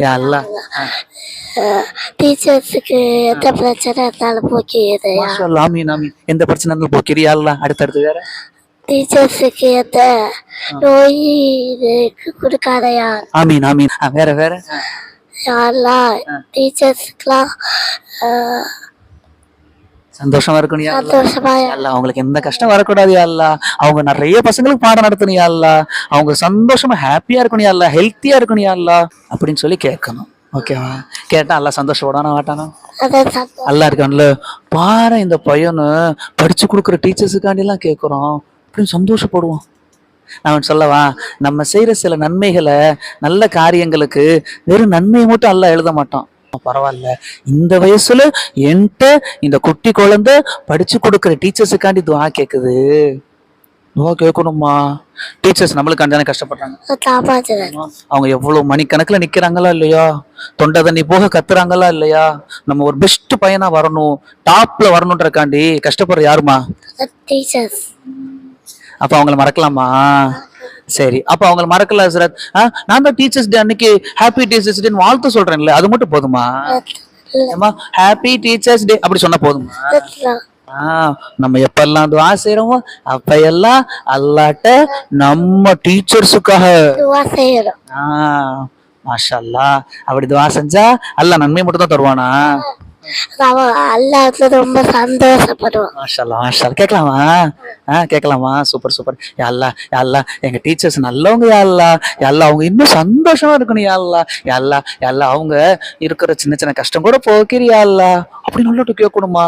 யா அல்லாஹ் டீச்சர்ஸுக்கு எந்த பிரச்சனை இருந்தாலும் போக்கியது. மாஷா அல்லாஹ் ஆமீன் ஆமீன். எந்த பிரச்சனை இருந்தாலும் போக்கிறியா யா அல்லாஹ். அடுத்தடுத்து வேற டீச்சர்ஸுக்கு எந்த நோய் இதுக்கு கொடுக்காதயா. ஆமீன் ஆமீன். வேற வேற யாரெல்லாம் டீச்சர்ஸுக்கெல்லாம் சந்தோஷமா இருக்கணும் யா அல்லாஹ். சந்தோஷமா யா அல்லாஹ் அவங்களுக்கு எந்த கஷ்டம் வரக்கூடாது யா அல்லாஹ். அவங்க நிறைய பசங்களுக்கு பாடம் நடத்தணும் யா அல்லாஹ். அவங்க சந்தோஷமா ஹாப்பியா இருக்கணும் யா அல்லாஹ். ஹெல்த்தியா இருக்கணும் யா அல்லாஹ் அப்படின்னு சொல்லி கேட்கணும். ஓகேவா? கேட்டா அல்லாஹ் சந்தோஷப்படானா மாட்டானா? அதை சந்தோஷம். அல்லா இருக்கான்ல, பாரு இந்த பையனு படிச்சு கொடுக்குற டீச்சர்ஸுக்காண்டி எல்லாம் கேட்குறோம் அப்படின்னு சந்தோஷப்படுவோம். நான் சொல்லவா, நம்ம செய்யற சில நன்மைகளை, நல்ல காரியங்களுக்கு வெறும் நன்மையை மட்டும் அல்லாஹ் எழுத மாட்டான். பரவாயில்ல, இந்த வயசுல என்கிட்ட இந்த குட்டி குழந்தை படிச்சு கொடுக்குற டீச்சர்ஸுக்காண்டி துவா கேக்குது. துவா கேட்கணுமா? டீச்சர்ஸ் நம்மளுக்காண்டி தானே கஷ்டப்படுறாங்க. காப்பாற்றுறேன். அவங்க எவ்வளவு மணிக்கணக்கில் நிக்கிறாங்களா இல்லையா, தொண்டை தண்ணி போக கத்துறாங்களா இல்லையா, நம்ம ஒரு பெஸ்ட் பையனா வரணும், டாப்ல வரணுன்றக்காண்டி கஷ்டப்படுற யாருமா? டீச்சர்ஸ். அப்ப அவங்கள மறக்கலாமா? சரி, அப்ப அவங்கள மறக்கல ஹஸ்ரத். நான் தான் டீச்சர்ஸ் டே அன்னைக்கு ஹாப்பி டீச்சர்ஸ் டேன்னு வாழ்த்து சொல்றேன்ல, அது மட்டும் போதுமா? ஹாப்பி டீச்சர்ஸ் டே அப்படி சொன்னா போதுமா? நம்ம எப்பெல்லாம் துவா செய்யறோமோ அப்ப எல்லாம் அல்லாட்ட நம்ம டீச்சர்ஸுக்காக துவா செய்யறோம். மாஷா அல்லாஹ். அப்படி துவா செஞ்சா அல்லாஹ் நன்மை மட்டும் தான் தருவானா? அல்லாஹ் ரொம்ப சந்தோஷப்படுவோம். மாஷா அல்லாஹ் மாஷா அல்லாஹ். கேட்கலாமா? கேட்கலாமா? Super super. யா அல்லாஹ் யா அல்லாஹ் எங்க டீச்சர்ஸ் நல்லவங்க யா அல்லாஹ். யா அல்லாஹ் அவங்க இன்னும் சந்தோஷமா இருக்கணும் யா அல்லாஹ். யா அல்லாஹ் யா அல்லாஹ் அவங்க இருக்கிற சின்ன சின்ன கஷ்டம் கூட போக்கிறியா அல்லாஹ் அப்படின்னு சொல்லிட்டு கேட்கணுமா?